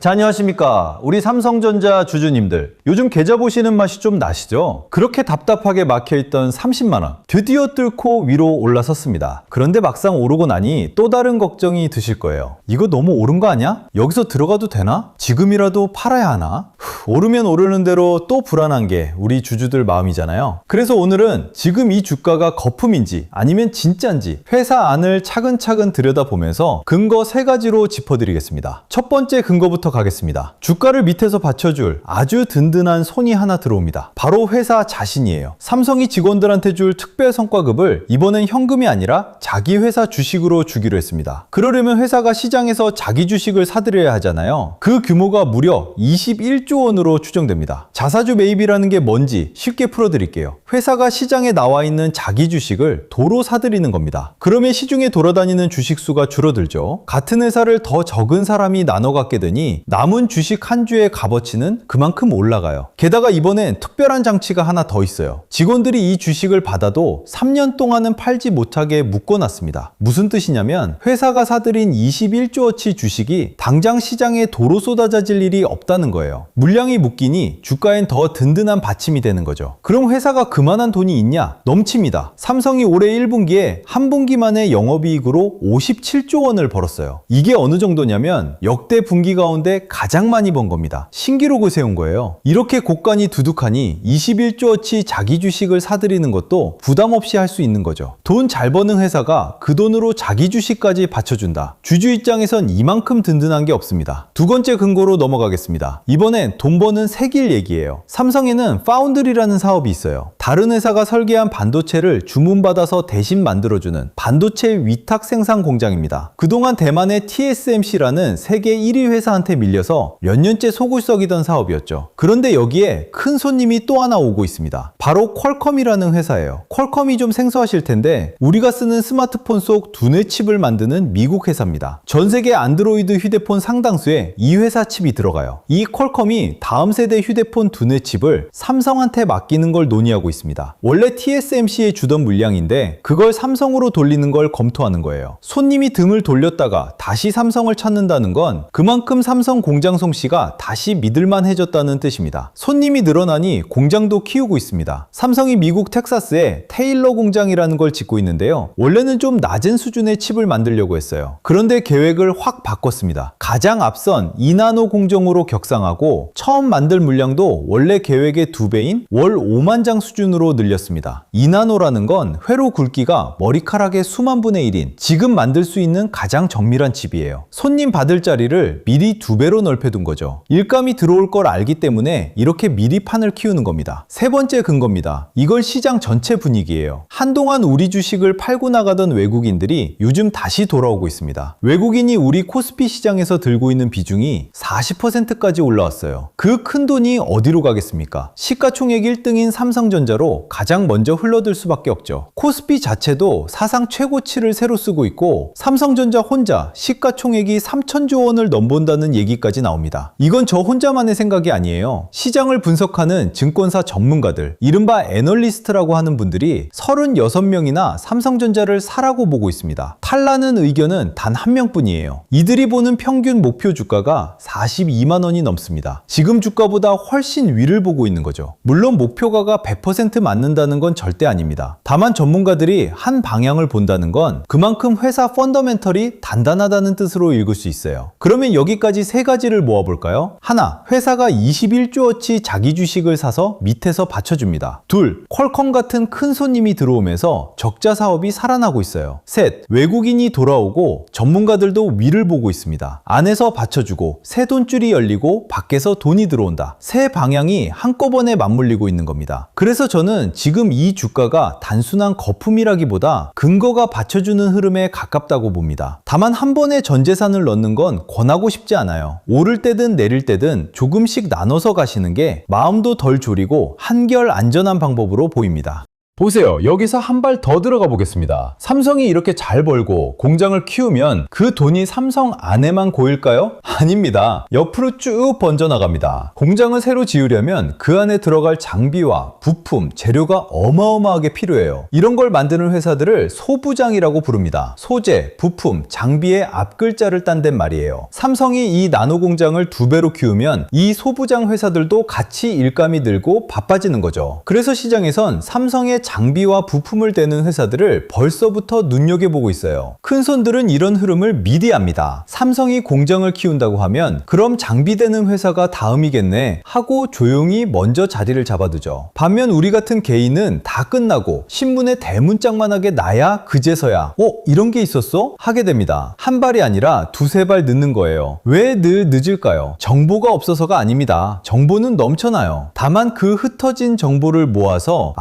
자, 안녕하십니까. 우리 삼성전자 주주님들. 요즘 계좌 보시는 맛이 좀 나시죠? 그렇게 답답하게 막혀있던 30만원. 드디어 뚫고 위로 올라섰습니다. 그런데 막상 오르고 나니 또 다른 걱정이 드실 거예요. 이거 너무 오른 거 아니야? 여기서 들어가도 되나? 지금이라도 팔아야 하나? 오르면 오르는 대로 또 불안한 게 우리 주주들 마음이잖아요. 그래서 오늘은 지금 이 주가가 거품인지 아니면 진짜인지 회사 안을 차근차근 들여다보면서 근거 3가지로 짚어드리겠습니다. 첫 번째 근거부터 가겠습니다. 주가를 밑에서 받쳐줄 아주 든든한 손이 하나 들어옵니다. 바로 회사 자신이에요. 삼성이 직원들한테 줄 특별 성과급을 이번엔 현금이 아니라 자기 회사 주식으로 주기로 했습니다. 그러려면 회사가 시장에서 자기 주식을 사들여야 하잖아요. 그 규모가 무려 21조 원으로 추정됩니다. 자사주 매입이라는 게 뭔지 쉽게 풀어드릴게요. 회사가 시장에 나와 있는 자기 주식을 도로 사들이는 겁니다. 그러면 시중에 돌아다니는 주식 수가 줄어들죠. 같은 회사를 더 적은 사람이 나눠 갖게 되니 남은 주식 한 주의 값어치는 그만큼 올라가요. 게다가 이번엔 특별한 장치가 하나 더 있어요. 직원들이 이 주식을 받아도 3년 동안은 팔지 못하게 묶어놨습니다. 무슨 뜻이냐면 회사가 사들인 21조어치 주식이 당장 시장에 도로 쏟아질 일이 없다는 거예요. 물량이 묶이니 주가엔 더 든든한 받침이 되는 거죠. 그럼 회사가 그만한 돈이 있냐? 넘칩니다. 삼성이 올해 1분기에 한 분기 만에 영업이익으로 57조 원을 벌었어요. 이게 어느 정도냐면 역대 분기 가운데 가장 많이 번 겁니다. 신기록을 세운 거예요. 이렇게 곳간이 두둑하니 21조어치 자기 주식을 사들이는 것도 부담 없이 할 수 있는 거죠. 돈 잘 버는 회사가 그 돈으로 자기 주식까지 받쳐준다. 주주 입장에선 이만큼 든든한 게 없습니다. 두 번째 근거로 넘어가겠습니다. 이번엔 돈 버는 새길 얘기예요. 삼성에는 파운드리라는 사업이 있어요. 다른 회사가 설계한 반도체를 주문받아서 대신 만들어주는 반도체 위탁 생산 공장입니다. 그동안 대만의 TSMC라는 세계 1위 회사한테 밀려서 몇 년째 소굴썩이던 사업이었죠. 그런데 여기에 큰 손님이 또 하나 오고 있습니다. 바로 퀄컴이라는 회사예요. 퀄컴이 좀 생소하실 텐데 우리가 쓰는 스마트폰 속 두뇌 칩을 만드는 미국 회사입니다. 전 세계 안드로이드 휴대폰 상당수에 이 회사 칩이 들어가요. 이 퀄컴이 다음 세대 휴대폰 두뇌 칩을 삼성한테 맡기는 걸 논의하고 있습니다. 원래 TSMC에 주던 물량인데 그걸 삼성으로 돌리는 걸 검토하는 거예요. 손님이 등을 돌렸다가 다시 삼성을 찾는다는 건 그만큼 삼성 공장 솜씨가 다시 믿을만해졌다는 뜻입니다. 손님이 늘어나니 공장도 키우고 있습니다. 삼성이 미국 텍사스에 테일러 공장이라는 걸 짓고 있는데요. 원래는 좀 낮은 수준의 칩을 만들려고 했어요. 그런데 계획을 확 바꿨습니다. 가장 앞선 2나노 공정으로 격상하고 처음 만들 물량도 원래 계획의 2배인 월 5만 장 수준으로 늘렸습니다. 2나노라는 건 회로 굵기가 머리카락의 수만 분의 1인 지금 만들 수 있는 가장 정밀한 칩이에요. 손님 받을 자리를 미리 2배로 넓혀둔 거죠. 일감이 들어올 걸 알기 때문에 이렇게 미리 판을 키우는 겁니다. 세 번째 근거입니다. 이걸 시장 전체 분위기예요. 한동안 우리 주식을 팔고 나가던 외국인들이 요즘 다시 돌아오고 있습니다. 외국인이 우리 코스피 시장에서 들고 있는 비중이 40%까지 올라왔어요. 그 큰 돈이 어디로 가겠습니까? 시가총액 1등인 삼성전자로 가장 먼저 흘러들 수밖에 없죠. 코스피 자체도 사상 최고치를 새로 쓰고 있고 삼성전자 혼자 시가총액이 3천조 원을 넘본다는 얘기까지 나옵니다. 이건 저 혼자만의 생각이 아니에요. 시장을 분석하는 증권사 전문가들, 이른바 애널리스트라고 하는 분들이 36명이나 삼성전자를 사라고 보고 있습니다. 팔라는 의견은 단 한 명뿐이에요. 이들이 보는 평균 목표 주가가 42만 원이 넘습니다. 지금 주가보다 훨씬 위를 보고 있는 거죠. 물론 목표가가 100% 맞는다는 건 절대 아닙니다. 다만 전문가들이 한 방향을 본다는 건 그만큼 회사 펀더멘털이 단단하다는 뜻으로 읽을 수 있어요. 그러면 여기까지 3가지를 모아볼까요? 하나, 회사가 21조어치 자기 주식을 사서 밑에서 받쳐줍니다. 둘, 퀄컴 같은 큰 손님이 들어오면서 적자 사업이 살아나고 있어요. 셋, 외국인이 돌아오고 전문가들도 위를 보고 있습니다. 안에서 받쳐주고 새 돈줄이 열리고 밖에서 돈이 들어온다. 세 방향이 한꺼번에 맞물리고 있는 겁니다. 그래서 저는 지금 이 주가가 단순한 거품이라기보다 근거가 받쳐주는 흐름에 가깝다고 봅니다. 다만 한 번에 전 재산을 넣는 건 권하고 싶지 않아요. 오를 때든 내릴 때든 조금씩 나눠서 가시는 게 마음도 덜 졸이고 한결 안전한 방법으로 보입니다. 보세요. 여기서 한 발 더 들어가 보겠습니다. 삼성이 이렇게 잘 벌고 공장을 키우면 그 돈이 삼성 안에만 고일까요? 아닙니다. 옆으로 쭉 번져나갑니다. 공장을 새로 지으려면 그 안에 들어갈 장비와 부품, 재료가 어마어마하게 필요해요. 이런 걸 만드는 회사들을 소부장이라고 부릅니다. 소재, 부품, 장비의 앞글자를 딴 말이에요. 삼성이 이 나노 공장을 2배로 키우면 이 소부장 회사들도 같이 일감이 늘고 바빠지는 거죠. 그래서 시장에선 삼성의 장비와 부품을 대는 회사들을 벌써부터 눈여겨보고 있어요. 큰손들은 이런 흐름을 미리 압니다. 삼성이 공장을 키운다고 하면 그럼 장비 대는 회사가 다음이겠네 하고 조용히 먼저 자리를 잡아두죠. 반면 우리 같은 개인은 다 끝나고 신문에 대문짝만하게 나야 그제서야 이런 게 있었어? 하게 됩니다. 한 발이 아니라 2~3발 늦는 거예요. 왜 늘 늦을까요? 정보가 없어서가 아닙니다. 정보는 넘쳐나요. 다만 그 흩어진 정보를 모아서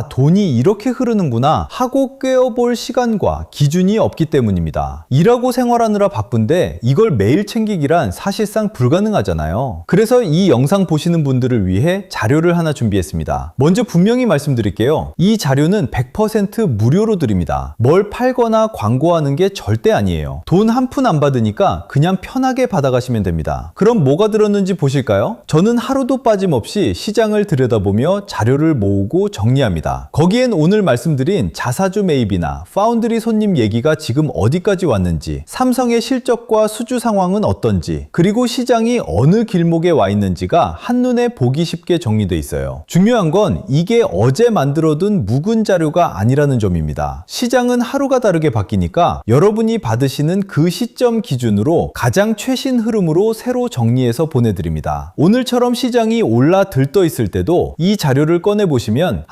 돈이 이렇게 흐르는구나 하고 꿰어볼 시간과 기준이 없기 때문입니다. 일하고 생활하느라 바쁜데 이걸 매일 챙기기란 사실상 불가능하잖아요. 그래서 이 영상 보시는 분들을 위해 자료를 하나 준비했습니다. 먼저 분명히 말씀드릴게요. 이 자료는 100% 무료로 드립니다. 뭘 팔거나 광고하는 게 절대 아니에요. 돈 한 푼 안 받으니까 그냥 편하게 받아가시면 됩니다. 그럼 뭐가 들었는지 보실까요? 저는 하루도 빠짐없이 시장을 들여다보며 자료를 모으고 정리합니다. 거기엔 오늘 말씀드린 자사주 매입이나 파운드리 손님 얘기가 지금 어디까지 왔는지, 삼성의 실적과 수주 상황은 어떤지, 그리고 시장이 어느 길목에 와 있는지가 한눈에 보기 쉽게 정리돼 있어요. 중요한 건 이게 어제 만들어둔 묵은 자료가 아니라는 점입니다. 시장은 하루가 다르게 바뀌니까 여러분이 받으시는 그 시점 기준으로 가장 최신 흐름으로 새로 정리해서 보내드립니다. 오늘처럼 시장이 올라 들떠 있을 때도 이 자료를 꺼내보시면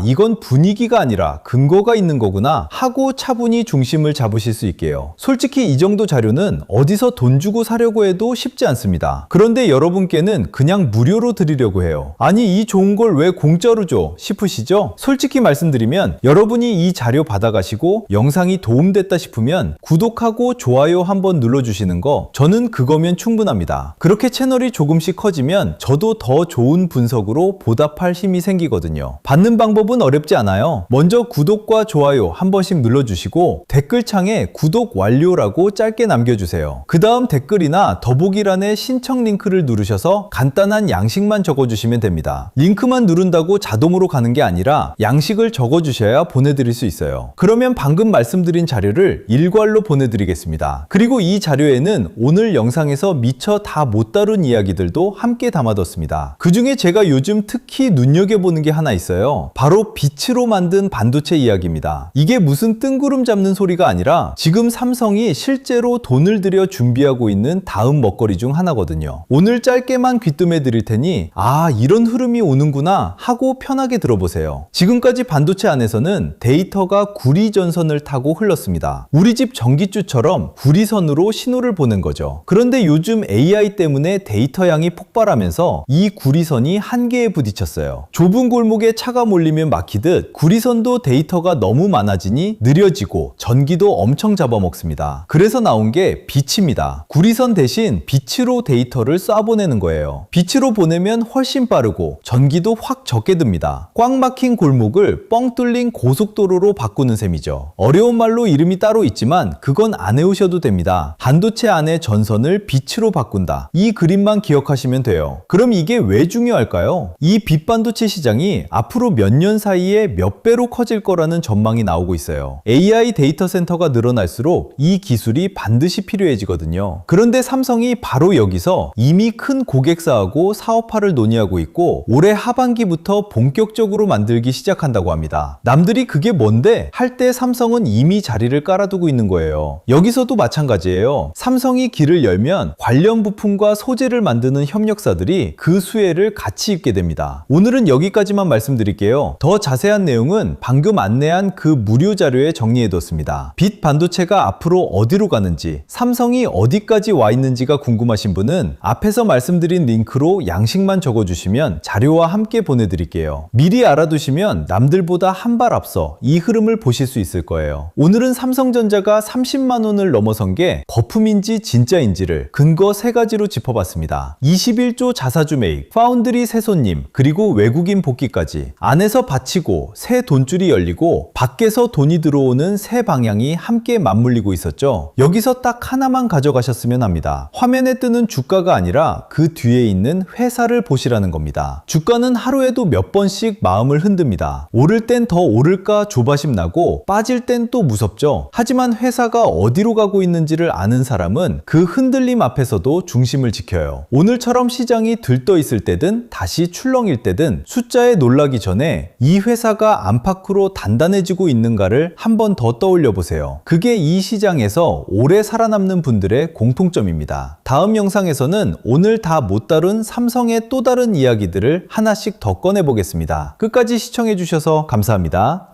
이건 분위기가 아니라 근거가 있는 거구나 하고 차분히 중심을 잡으실 수 있게요. 솔직히 이 정도 자료는 어디서 돈 주고 사려고 해도 쉽지 않습니다. 그런데 여러분께는 그냥 무료로 드리려고 해요. 아니 이 좋은 걸 왜 공짜로 줘 싶으시죠? 솔직히 말씀드리면 여러분이 이 자료 받아가시고 영상이 도움됐다 싶으면 구독하고 좋아요 한번 눌러주시는 거 저는 그거면 충분합니다. 그렇게 채널이 조금씩 커지면 저도 더 좋은 분석으로 보답할 힘이 생기거든요. 받는 방법은 어렵지 않아요. 먼저 구독과 좋아요 한 번씩 눌러주시고 댓글창에 구독 완료라고 짧게 남겨주세요. 그 다음 댓글이나 더보기란에 신청 링크를 누르셔서 간단한 양식만 적어주시면 됩니다. 링크만 누른다고 자동으로 가는 게 아니라 양식을 적어주셔야 보내드릴 수 있어요. 그러면 방금 말씀드린 자료를 일괄로 보내드리겠습니다. 그리고 이 자료에는 오늘 영상에서 미처 다 못 다룬 이야기들도 함께 담아뒀습니다. 그 중에 제가 요즘 특히 눈여겨보는 게 하나 있어요. 바로 빛으로 만든 반도체 이야기입니다. 이게 무슨 뜬구름 잡는 소리가 아니라 지금 삼성이 실제로 돈을 들여 준비하고 있는 다음 먹거리 중 하나거든요. 오늘 짧게만 귀뜸해 드릴 테니 이런 흐름이 오는구나 하고 편하게 들어보세요. 지금까지 반도체 안에서는 데이터가 구리전선을 타고 흘렀습니다. 우리 집 전기줄처럼 구리선으로 신호를 보낸 거죠. 그런데 요즘 AI 때문에 데이터 양이 폭발하면서 이 구리선이 한계에 부딪혔어요. 좁은 골목에 차가 몰리면 막히듯 구리선도 데이터가 너무 많아지니 느려지고 전기도 엄청 잡아먹습니다. 그래서 나온 게 빛입니다. 구리선 대신 빛으로 데이터를 쏴보내는 거예요. 빛으로 보내면 훨씬 빠르고 전기도 확 적게 듭니다. 꽉 막힌 골목을 뻥 뚫린 고속도로로 바꾸는 셈이죠. 어려운 말로 이름이 따로 있지만 그건 안 외우셔도 됩니다. 반도체 안의 전선을 빛으로 바꾼다. 이 그림만 기억하시면 돼요. 그럼 이게 왜 중요할까요? 이 빛반도체 시장이 앞으로 몇 년 사이에 몇 배로 커질 거라는 전망이 나오고 있어요. AI 데이터 센터가 늘어날수록 이 기술이 반드시 필요해지거든요. 그런데 삼성이 바로 여기서 이미 큰 고객사하고 사업화를 논의하고 있고 올해 하반기부터 본격적으로 만들기 시작한다고 합니다. 남들이 그게 뭔데? 할 때 삼성은 이미 자리를 깔아두고 있는 거예요. 여기서도 마찬가지예요. 삼성이 길을 열면 관련 부품과 소재를 만드는 협력사들이 그 수혜를 같이 입게 됩니다. 오늘은 여기까지만 말씀드릴게요. 더 자세한 내용은 방금 안내한 그 무료 자료에 정리해뒀습니다. 빛 반도체가 앞으로 어디로 가는지, 삼성이 어디까지 와 있는지가 궁금하신 분은 앞에서 말씀드린 링크로 양식만 적어주시면 자료와 함께 보내드릴게요. 미리 알아두시면 남들보다 한 발 앞서 이 흐름을 보실 수 있을 거예요. 오늘은 삼성전자가 30만 원을 넘어선 게 거품인지 진짜인지를 근거 3가지로 짚어봤습니다. 21조 자사주 매입, 파운드리 새손님, 그리고 외국인 복귀까지 안에서 바치고 닫히고 새 돈줄이 열리고 밖에서 돈이 들어오는 새 방향이 함께 맞물리고 있었죠. 여기서 딱 하나만 가져가셨으면 합니다. 화면에 뜨는 주가가 아니라 그 뒤에 있는 회사를 보시라는 겁니다. 주가는 하루에도 몇 번씩 마음을 흔듭니다. 오를 땐 더 오를까 조바심 나고 빠질 땐 또 무섭죠. 하지만 회사가 어디로 가고 있는지를 아는 사람은 그 흔들림 앞에서도 중심을 지켜요. 오늘처럼 시장이 들떠 있을 때든 다시 출렁일 때든 숫자에 놀라기 전에 이 회사가 안팎으로 단단해지고 있는가를 한 번 더 떠올려 보세요. 그게 이 시장에서 오래 살아남는 분들의 공통점입니다. 다음 영상에서는 오늘 다 못 다룬 삼성의 또 다른 이야기들을 하나씩 더 꺼내 보겠습니다. 끝까지 시청해 주셔서 감사합니다.